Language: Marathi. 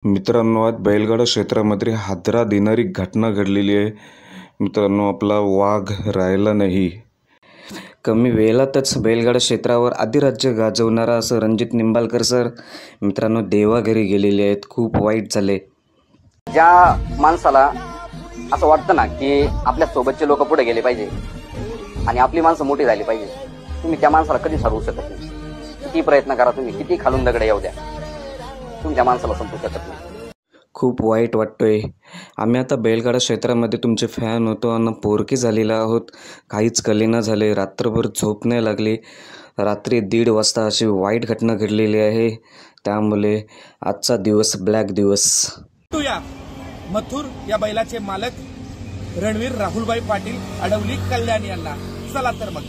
मित्रांनो, आज बैलगाडा क्षेत्रामध्ये हादरा देणारी घटना घडलेली आहे. मित्रांनो, आपला वाघ राहिला नाही. कमी वेळातच बैलगाडा क्षेत्रावर अधिराज्य गाजवणारा असं रणजित निंबाळकर सर मित्रांनो देवाघरी गेलेले आहेत. खूप वाईट झाले. ज्या माणसाला असं वाटतं ना की आपल्या सोबतचे लोक पुढे गेले पाहिजे आणि आपली माणसं मोठी झाली पाहिजे, तुम्ही त्या माणसाला कधीच हरवू शकत नाही. किती प्रयत्न करा तुम्ही, किती खालून दगड येऊ द्या, तुमच्या माणसाला संपू शकत नाही. खूप वाईट वाटतोय. आम्ही आता बैलगाडा क्षेत्रामध्ये तुमचे फॅन होतो आणि पोरके झालेले आहोत. काहीच कलेना झाले. रात्रभर झोप नाही लागली. रात्री 1:30 वाजता अशी वाईट घटना घडलेली आहे. त्यामुळे आजचा दिवस ब्लॅक दिवस. मथुर या बैलाचे मालक रणवीर राहुलभाई पाटील अडवली कल्याण यांना. चला तर मग